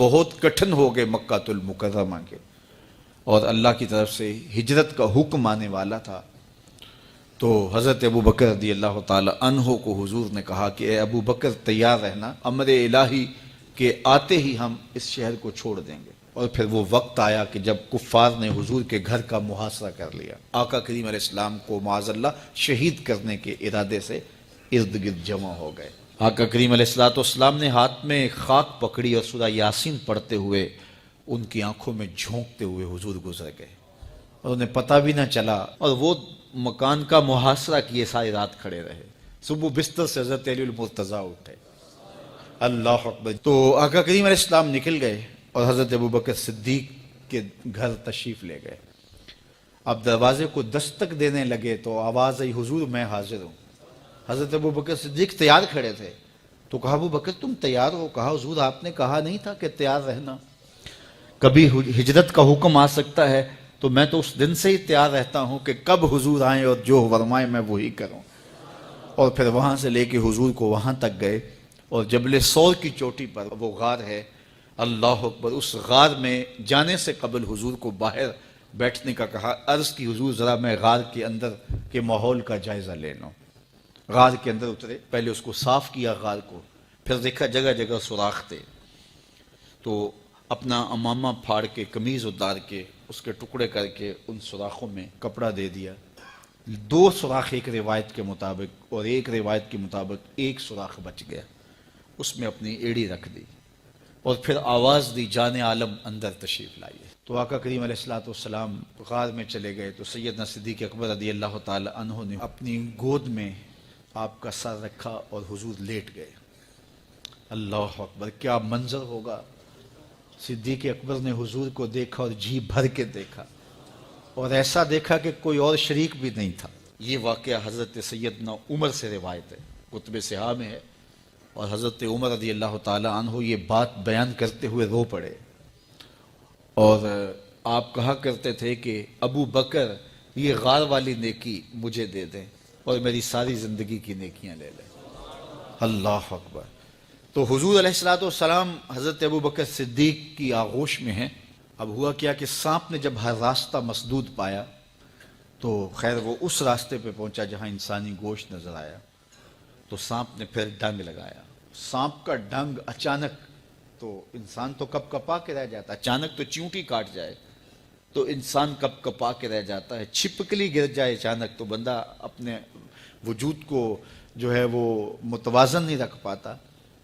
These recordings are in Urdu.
بہت کٹھن ہو گئے مکہ المکرمہ کے، اور اللہ کی طرف سے ہجرت کا حکم آنے والا تھا۔ تو حضرت ابو بکر رضی اللہ تعالی عنہ کو حضور نے کہا کہ اے ابو بکر تیار رہنا، امر الہی کے آتے ہی ہم اس شہر کو چھوڑ دیں گے۔ اور پھر وہ وقت آیا کہ جب کفار نے حضور کے گھر کا محاصرہ کر لیا، آقا کریم علیہ السلام کو معاذ اللہ شہید کرنے کے ارادے سے ارد گرد جمع ہو گئے۔ آقا کریم علیہ السلام نے ہاتھ میں خاک پکڑی اور سورہ یاسین پڑھتے ہوئے ان کی آنکھوں میں جھونکتے ہوئے حضور گزر گئے، اور انہیں پتہ بھی نہ چلا، اور وہ مکان کا محاصرہ کیے ساری رات کھڑے رہے۔ صبح بستر سے حضرت علی المرتضیٰ اٹھے، اللہ اکبر۔ تو آقا کریم علیہ السلام نکل گئے اور حضرت ابو بکر صدیق کے گھر تشریف لے گئے۔ اب دروازے کو دستک دینے لگے تو آواز آئی، حضور میں حاضر ہوں۔ حضرت ابو بکر صدیق تیار کھڑے تھے، تو کہا ابو بکر تم تیار ہو؟ کہا حضور آپ نے کہا نہیں تھا کہ تیار رہنا، کبھی ہجرت کا حکم آ سکتا ہے، تو میں تو اس دن سے ہی تیار رہتا ہوں کہ کب حضور آئیں اور جو فرمائیں میں وہی کروں۔ اور پھر وہاں سے لے کے حضور کو وہاں تک گئے، اور جبل سور کی چوٹی پر وہ غار ہے، اللہ اکبر، اس غار میں جانے سے قبل حضور کو باہر بیٹھنے کا کہا۔ عرض کی حضور ذرا میں غار کے اندر کے ماحول کا جائزہ لے لوں۔ غار کے اندر اترے، پہلے اس کو صاف کیا غار کو، پھر دیکھا جگہ جگہ سوراخ تھے، تو اپنا امامہ پھاڑ کے قمیض اتار کے اس کے ٹکڑے کر کے ان سوراخوں میں کپڑا دے دیا۔ 2 سوراخ ایک روایت کے مطابق، اور ایک روایت کے مطابق 1 سوراخ بچ گیا، اس میں اپنی ایڑی رکھ دی، اور پھر آواز دی جان عالم اندر تشریف لائیے۔ تو آقا کریم علیہ السلام غار میں چلے گئے، تو سیدنا صدیق اکبر رضی اللہ تعالی عنہ نے اپنی گود میں آپ کا سر رکھا اور حضور لیٹ گئے۔ اللہ اکبر، کیا منظر ہوگا! صدیق اکبر نے حضور کو دیکھا اور جی بھر کے دیکھا، اور ایسا دیکھا کہ کوئی اور شریک بھی نہیں تھا۔ یہ واقعہ حضرت سیدنا عمر سے روایت ہے، کتب صحاح میں ہے، اور حضرت عمر رضی اللہ تعالی عنہ یہ بات بیان کرتے ہوئے رو پڑے، اور آپ کہا کرتے تھے کہ ابو بکر یہ غار والی نیکی مجھے دے دیں اور میری ساری زندگی کی نیکیاں لے لیں۔ اللہ اکبر۔ تو حضور علیہ السلام حضرت ابو بکر صدیق کی آغوش میں ہیں۔ اب ہوا کیا کہ سانپ نے جب ہر راستہ مسدود پایا، تو خیر وہ اس راستے پہ پہنچا جہاں انسانی گوشت نظر آیا، تو سانپ نے پھر ڈنگ لگایا۔ سانپ کا ڈنگ اچانک، تو انسان تو کپ کپا کے رہ جاتا ہے، اچانک تو چیونٹی کاٹ جائے تو انسان کپ کپا کے رہ جاتا ہے، چھپکلی گر جائے اچانک تو بندہ اپنے وجود کو جو ہے وہ متوازن نہیں رکھ پاتا،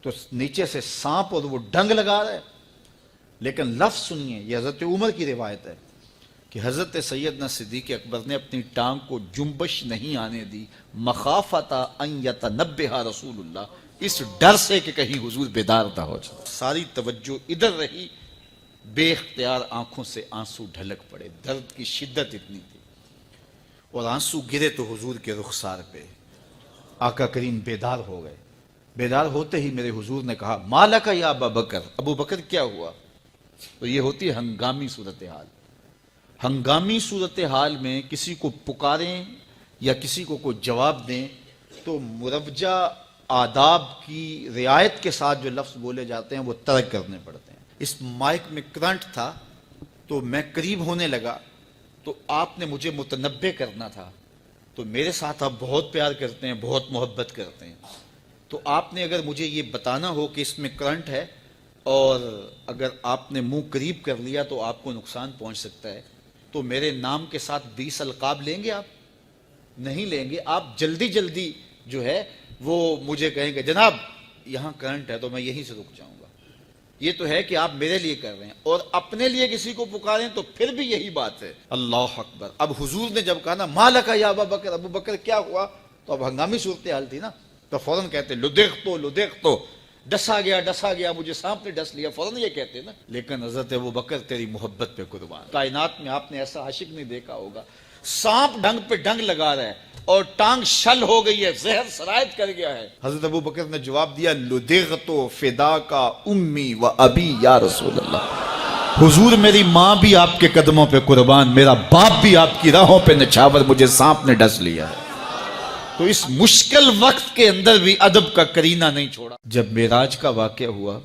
تو نیچے سے سانپ اور وہ ڈنگ لگا رہا ہے۔ لیکن لفظ سنیے، یہ حضرت عمر کی روایت ہے کہ حضرت سیدنا صدیق اکبر نے اپنی ٹانگ کو جنبش نہیں آنے دی، مخافت ان یتنبہ رسول اللہ، اس ڈر سے کہ کہیں حضور بیدار نہ ہو جائے۔ ساری توجہ ادھر رہی، بے اختیار آنکھوں سے آنسو ڈھلک پڑے، درد کی شدت اتنی تھی، اور آنسو گرے تو حضور کے رخسار پہ۔ آقا کریم بیدار ہو گئے۔ بیدار ہوتے ہی میرے حضور نے کہا مالک یا ابا بکر، ابو بکر کیا ہوا؟ تو یہ ہوتی ہے ہنگامی صورتحال۔ ہنگامی صورتحال میں کسی کو پکاریں یا کسی کو کوئی جواب دیں تو مروجہ آداب کی رعایت کے ساتھ جو لفظ بولے جاتے ہیں وہ ترک کرنے پڑتے ہیں۔ اس مائک میں کرنٹ تھا، تو میں قریب ہونے لگا، تو آپ نے مجھے متنبہ کرنا تھا، تو میرے ساتھ آپ بہت پیار کرتے ہیں، بہت محبت کرتے ہیں، تو آپ نے اگر مجھے یہ بتانا ہو کہ اس میں کرنٹ ہے، اور اگر آپ نے منہ قریب کر لیا تو آپ کو نقصان پہنچ سکتا ہے، تو میرے نام کے ساتھ 20 القاب لیں گے؟ آپ نہیں لیں گے، آپ جلدی جلدی جو ہے وہ مجھے کہیں گے جناب یہاں کرنٹ ہے، تو میں یہیں سے رک جاؤں گا۔ یہ تو ہے کہ آپ میرے لیے کر رہے ہیں، اور اپنے لیے کسی کو پکاریں تو پھر بھی یہی بات ہے۔ اللہ اکبر۔ اب حضور نے جب کہا نا مالک یا ابا بکر، ابو بکر کیا ہوا، تو اب ہنگامی صورتحال تھی نا، تو فوراً کہتے لدغت، ڈسا گیا، مجھے سانپ نے ڈس لیا، فوراً یہ کہتے نا۔ لیکن حضرت ابو بکر تیری محبت پہ قربان، کائنات میں آپ نے ایسا عاشق نہیں دیکھا ہوگا، سانپ ڈنگ پہ ڈنگ لگا رہا ہے اور ٹانگ شل ہو گئی ہے، زہر سرایت کر گیا ہے۔ حضرت ابو بکر نے جواب دیا لدغت فداک امی و ابی یا رسول اللہ، حضور میری ماں بھی آپ کے قدموں پہ قربان، میرا باپ بھی آپ کی راہوں پہ نچھاور، مجھے سانپ نے ڈس لیا ہے۔ تو اس مشکل وقت کے اندر بھی ادب کا کرینہ نہیں چھوڑا۔ جب معراج کا واقعہ ہوا